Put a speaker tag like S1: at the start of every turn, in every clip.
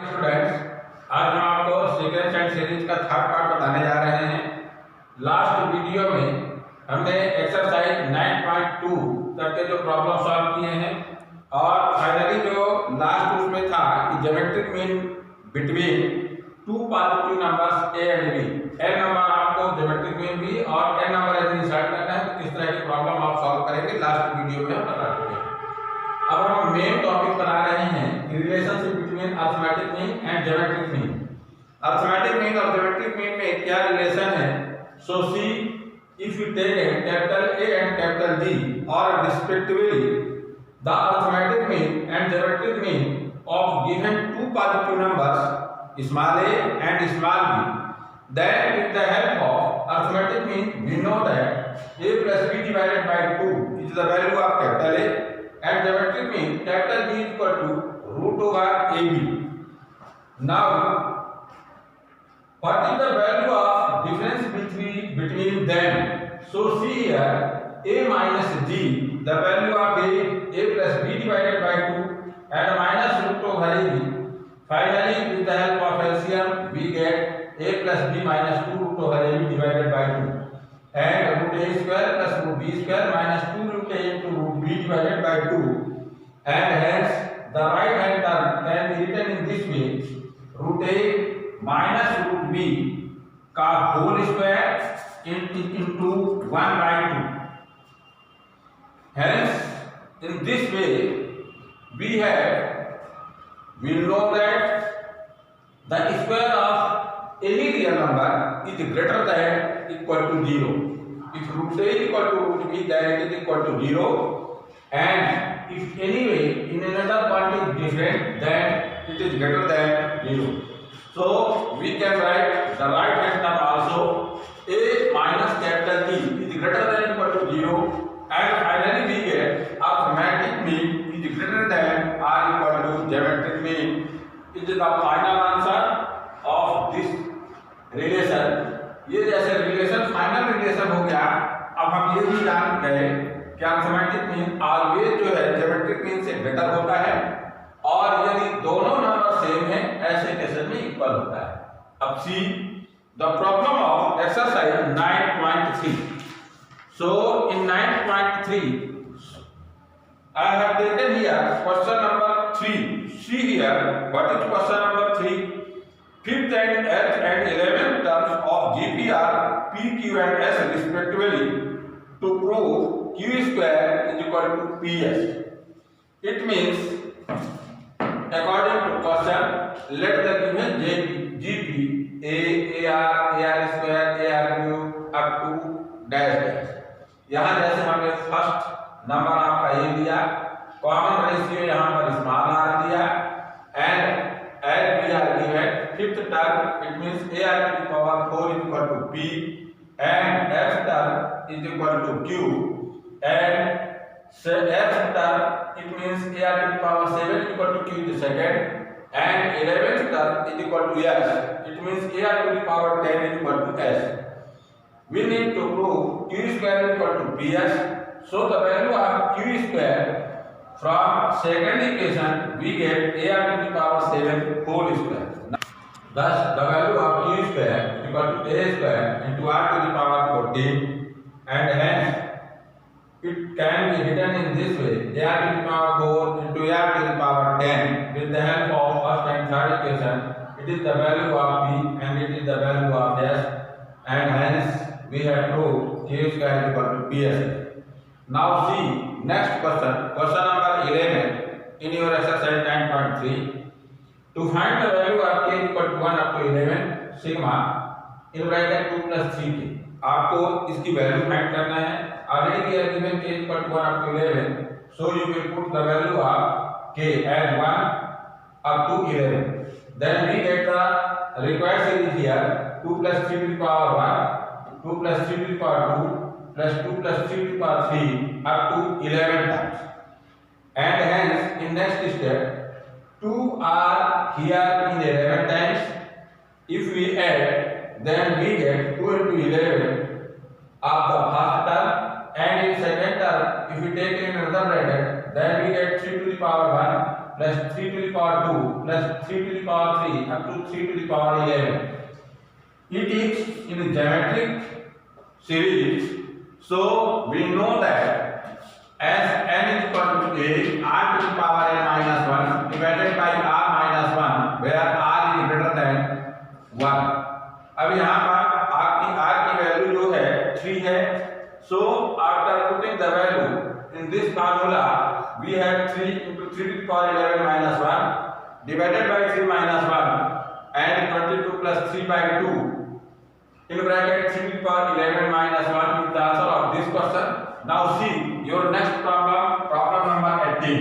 S1: Students, आज हम आपको सेकेंड चैप्टर सीरीज का थर्ड पार्ट बताने जा रहे हैं। लास्ट वीडियो में हमने एक्सरसाइज 9.2 तक के जो प्रॉब्लम सॉल्व किए हैं और फाइनली जो लास्ट उसमें था कि geometric mean between two positive numbers A and B. N number आपको ज्योमेट्रिक मीन भी और एन नंबर यदि डिसाइड करना है तो किस तरह की प्रॉब्लम आप सॉल्व करेंगे, लास्ट वीडियो में हम बता चुके हैं। अब हम मेन टॉपिक बना रहे हैं relationship between arithmetic mean and geometric mean. Arithmetic mean और ज्योमेट्रिक मीन में क्या रिलेशन है? So see if you take capital A and capital G और respectively the arithmetic mean and geometric mean of given two positive numbers small a and small b, then with the help of arithmetic mean we know that a plus b divided by 2 is the value of capital A and geometric mean capital B is equal to root over AB. Now, what is the value of difference between them? So see here a minus g, the value of a plus b divided by 2 and minus root over AB. Finally, with the help of LCM, we get a plus b minus 2 root over AB divided by 2 and root a square plus root b square minus 2 root a into root b divided by 2, and hence the right hand term can be written in this way: root a minus root b का whole square into 1 by 2. Hence, in this way we know that the square of any real number is greater than equal to 0. If root a is equal to root b, then it is equal to 0, and if anyway in another point is different, then it is greater than 0. So we can write the right hand term also: a minus capital T is greater than equal to 0, and finally we get arithmetic mean is greater than or equal to geometric mean. It is the final answer of this relation. ये जैसे relation final relation हो गया, अब हम ये भी जान गए कि अरिथमेटिक मीन ऑलवेज जो है ज्योमेट्रिक मीन से बेटर होता है और यदि दोनों नंबर सेम है ऐसे केसेस में इक्वल होता है। अब see the problem of exercise 9.3. So in 9.3 I have taken here question number 3. See here, what is question number 3? Fifth and 8th and 11th terms of GP are P, Q and S respectively to prove Q square is equal to PS. It means, according to question, let the given GP A, AR, AR square, AR cube up to dash dash. यहाँ जैसे हमने first number आपका ये दिया, common ratio यहाँ पर small are दिया, and as we are given fifth term, it means a r to the power 4 is equal to p and f term is equal to q, and f term it means a r to the power 7 is equal to q is the second, and 11th term is equal to s, it means a r to the power 10 is equal to s. We need to prove q square is equal to ps. So the value of q square from second equation we get a r to the power 7 whole square. Thus the value of q square is equal to a square into r to the power 14, and hence it can be written in this way: a r to the power 4 into a r to the power 10. With the help of first and third equation, it is the value of p and it is the value of s, and hence we have proved q square is equal to ps. Now see next question, question number 11 in your exercise 9.3. To find the value of k equal to 1 up to 11 sigma in bracket 2 plus 3k. आपको इसकी value find करना है। Already we are given k equal to 1 up to 11, so you will put the value of k as 1 up to 11. Then we get the required series here: 2 plus 3 to the power 1, 2 plus 3 to the power 2 plus 2 plus 3 to the power 3 up to 11 times, and hence in next step 2 are here in 11 times. If we add, then we get 2 into 11 of the first term, and in second term if we take in another bracket, then we get 3 to the power 1 plus 3 to the power 2 plus 3 to the power 3 up to 3 to the power 11. It is in geometric series, so we know that as n is equal to a r to the power n minus 1 divided by r minus 1, where r is greater than 1. अब यहाँ पर आपकी r की value जो है 3 है, so after putting the value in this formula we have 3 into 3 to the power 11 minus 1 divided by 3 minus 1 and 22 plus 3 by 2 in bracket 3 to the power 11 minus 1 is the answer of this question. Now see your next problem, problem number 18.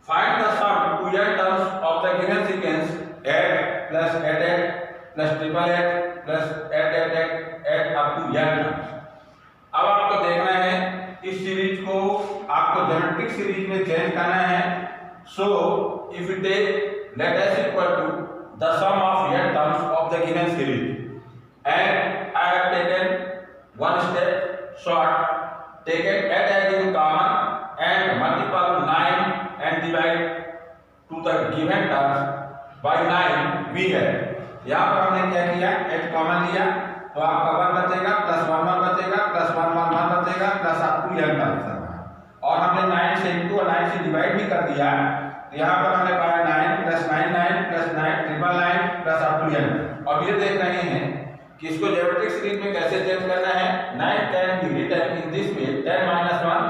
S1: Find the sum to n terms of the given sequence 8 plus 8 plus 888 plus 888 up to n terms. अब आपको देखना है इस series को आपको geometric series में change करना है. So if you take let s equal to the sum of n terms of the given series and I have taken one step short, taken 8 as in common and multiply 9 and divide to the given terms by 9 we है. यहाँ पर हमने क्या किया, 8 common लिया तो आपका 1 बचेगा प्लस 1 1 बचेगा प्लस 1 1 1 बचेगा प्लस अप टू n तक बचेगा. और हमने 9 से इनटू और 9 से डिवाइड भी कर दिया, तो यहाँ पर हमने पाया 9 plus 9 9 plus 9 triple 9 plus up to n. अब ये देख रहे हैं कि इसको ज्योमेट्रिक सीरीज में कैसे चेंज करना है. 9 10 be written in this way 10 minus 1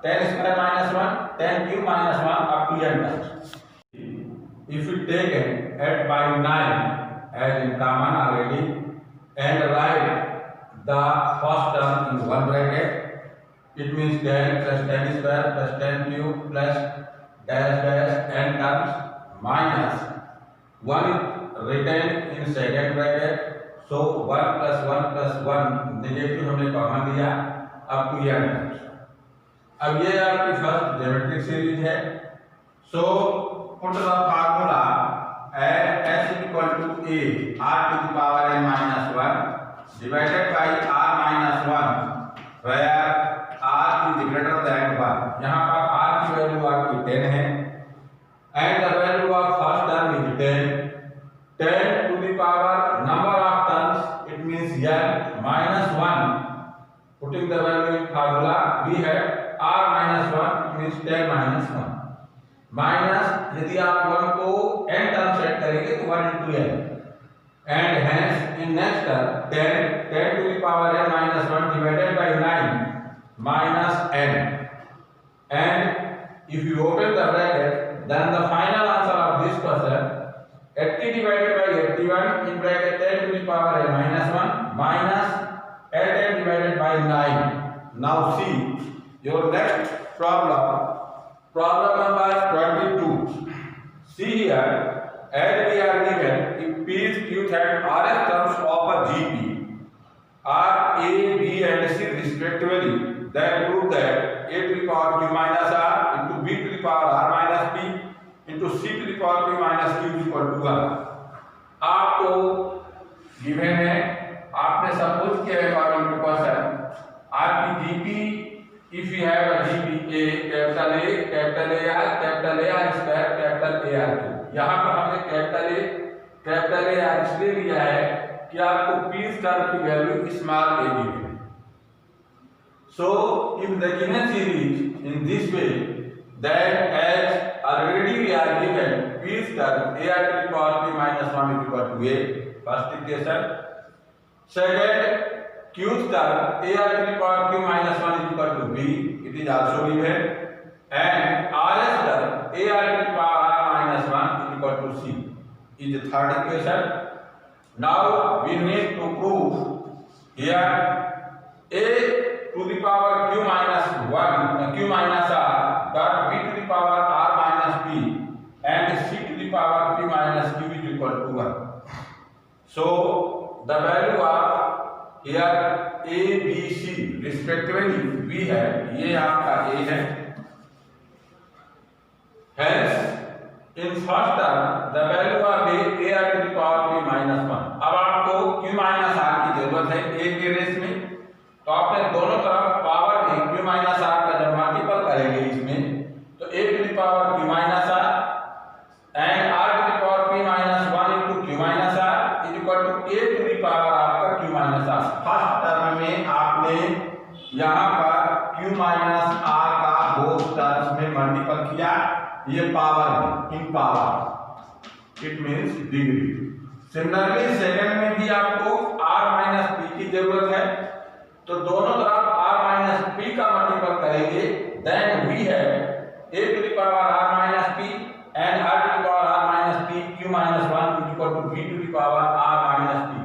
S1: 10 square minus 1 10 cube minus 1 up to n terms. If you take 8 by 9 as in common already and write the first term in one bracket, it means 10 plus 10 square plus 10 cube plus dash dash n terms minus 1 is written in second bracket, so 1 plus 1 negative हमने common लिया up to n terms. अब ये आपकी first geometric series है. So put the formula s equal to a r to the power n minus 1 divided by r minus 1 where r is greater than 1. यहाँ पर r की value आपकी 10 है and the value of first term is 10. 10 to the power number of terms, it means n minus 1. Putting the value in formula we have r minus 1, it means 10 minus 1 minus यदि आप 1 को n term set करेंगे तो 1 into n and hence in next term 10 to the power n minus 1 divided by 9 minus n, and if you open the bracket then the final answer of this question 80 divided by 81 in bracket 10 to the power n minus 1 minus 8 divided by 9. Now see your next problem. Problem number 22. See here, as we are given, if P is Q and RS terms of a GP are A, B and C respectively, then prove that A to the power Q minus R into B to the power R minus P into C to the power P minus Q is equal to 1. आपको given है, आपने suppose किया है according to question, आपकी GP if you have a GP A capital R square capital AR. यहाँ पर हमने capital A R इसलिए लिया है कि आपको P स्टार की वैल्यू स्मॉल a दी है. So if the given series in this way, then as already we are given P star AR to the power P minus 1 is equal to A, first equation. Second, Q star AR to the power Q minus 1 is equal to B, it is also given, and RS star AR to the power R minus 1 is equal to C is the third equation. Now we need to prove here A to the power Q minus 1 Q minus R dot B to the power R minus P and C to the power P minus Q is equal to 1. So the value of here A, B, C respectively we have, ये आपका A है. Hence in first term the value of A R to the power P minus 1. अब आपको Q minus R की जरूरत है A के race में, तो आपने दोनों तरफ पावर में Q minus R का जब मल्टीपल करेंगे इसमें तो A to the power Q minus यहाँ पर q माइनस r का बोथ टर्म्स में मल्टीपल किया, ये पावर में, in power, it means degree. Similarly second में भी आपको r माइनस पी की जरूरत है, तो दोनों तरफ r माइनस पी का मल्टीपल करेंगे, देन वी है a to the power r minus p and r to the power r minus p q minus 1 is equal to v to the power r minus p.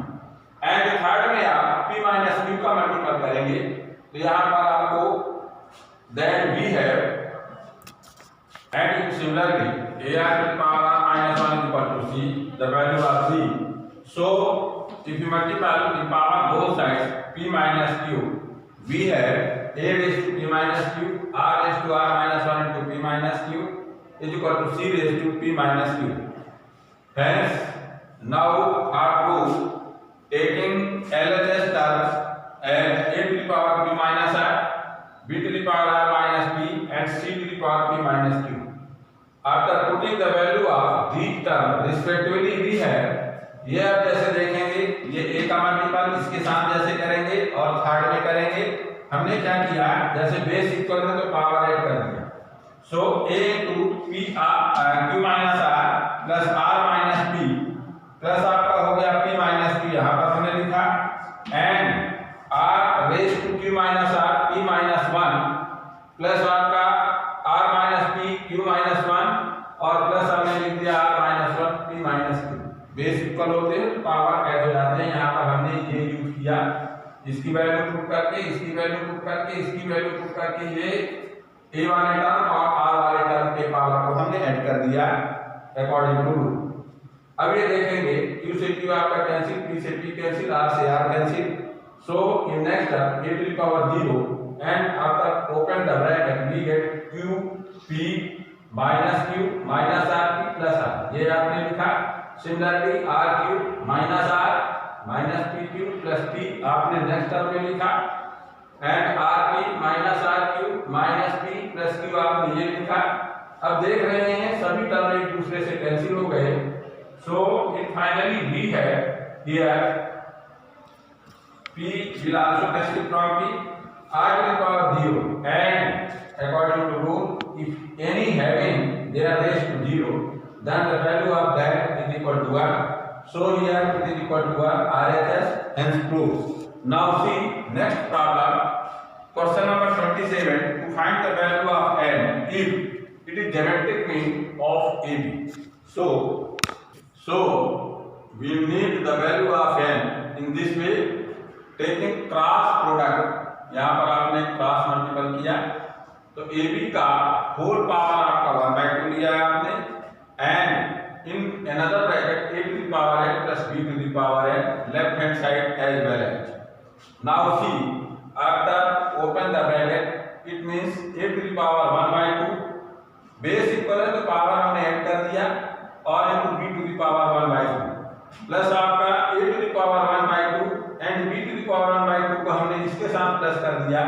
S1: And third में आप p minus q का multiple करेंगे, तो यहाँ पर आपको then we है and similarly ar to the power r minus 1 is equal to c, the value of c. So if you multiply the power both sides, p minus q, we have a raised to p minus q, r raised to r minus 1 into p minus q is equal to c raised to p minus q. Hence now for proof, taking LHS terms as a to the power p minus r, b to the power r minus p and c to the power p minus q. After putting the value of these terms respectively, we have, ये आप जैसे देखेंगे, ये a का multiple इसके साथ जैसे करेंगे और थर्ड में करेंगे, हमने क्या किया, जैसे बेस इक्वल है तो पावर ऐड कर दिया। सो a into P q minus r plus r minus p plus आपका हो गया p माइनस q, यहाँ पर हमने लिखा, and r raise to q minus r p minus 1 plus आपका r minus p q minus 1 और प्लस हमने लिख दिया r minus 1 p minus q। Base equal होते हैं पावर ऐड हो जाते हैं, यहाँ पर हमने ये यूज किया, इसकी वैल्यू पुट करके, इसकी वैल्यू पुट करके, इसकी वैल्यू पुट करके, ये a वाले टर्म और r वाले टर्म के पावर को हमने ऐड कर दिया अकॉर्डिंग टू रूल। अब ये देखेंगे q से q आपका कैंसिल, p से p कैंसिल, r से r cancel. So in next term a to the power 0 and after open the bracket we get q p minus q minus r p plus r, ये आपने लिखा। Similarly r q minus r minus p q plus p आपने next term में लिखा, and r p minus r q minus p plus q आपने ये लिखा। अब देख रहे हैं सभी टर्म एक दूसरे से कैंसिल हो गए, सो इट फाइनली वी है here p will also cancel from p, r to the power 0 and according to rule if any having their raised to 0 then the value of that is equal to 1. So here it is equal to 1 RHS, hence proof. Now see next problem, question number 27, to find the value of n if it is geometric mean of AB. So we need the value of n in this way, taking cross product, यहाँ पर आपने cross multiple किया तो AB का whole power आपका 1/2 लिया है आपने, and in another bracket a to the power n plus b to the power n left hand side as well as. Now see, after open the bracket it means a to the power 1/2, base equal है तो power हमने add कर दिया और into b to the power 1/2 plus आपका a to the power 1/2 and b to the power 1/2 को हमने इसके साथ प्लस कर दिया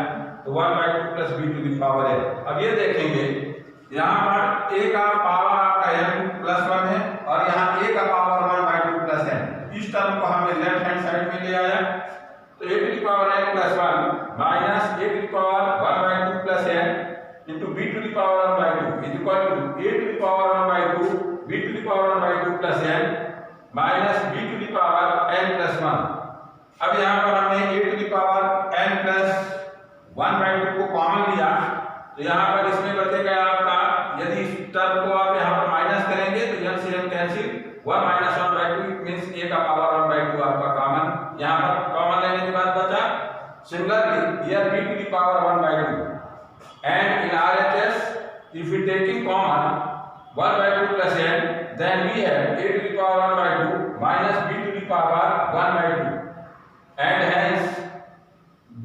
S1: तो 1/2 plus b to the power n। अब ये देखेंगे यहाँ पर a का पावर आपका n प्लस 1 है और यहाँ a का पावर 1/2 प्लस n, इस टर्म को हमने लेफ्ट हैंड साइड में ले आया, तो a to the power n plus 1 minus a to the power 1/2 plus n into b to the power 1/2 is equal to a to the power 1/2 b to the power 1/2 plus n minus b to the power n plus 1। अब यहाँ पर हमने a to the power n plus 1/2 को common लिया, तो यहाँ पर इसमें बचेगा आपका, यदि इस टर्म को आप यहाँ पर माइनस करेंगे तो n से n cancel, 1 minus 1/2 means a का पावर 1/2 आपका कॉमन, यहाँ पर कॉमन लेने के बाद बचा। Similarly here b to the power 1/2 and in RHS if we taking common 1/2 plus n then we have a to the power 1/2 minus b to the power 1/2 and hence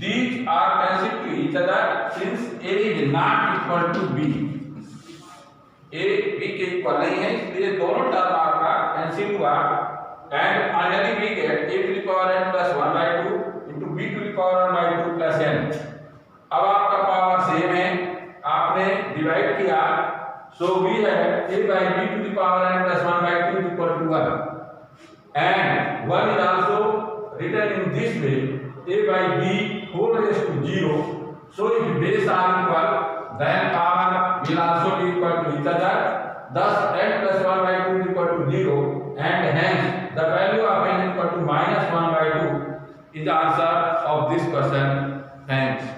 S1: these are cancelled to each other since a is not equal to b, a b के equal नहीं है इसलिए दोनों term आपका cancel हुआ, and finally we get a to the power n plus 1/2 into b to the power 1/2 plus n। अब आपका power same है, आपने डिवाइड किया, so we have a by b to the power n plus 1/2 is equal to 1 and 1 is also written in this way, a by b whole raised to 0 So if base are equal, then power will also be equal to each other. Thus n plus 1 by 2 is equal to 0, and hence the value of n is equal to minus 1 by 2 is the answer of this question. Thanks.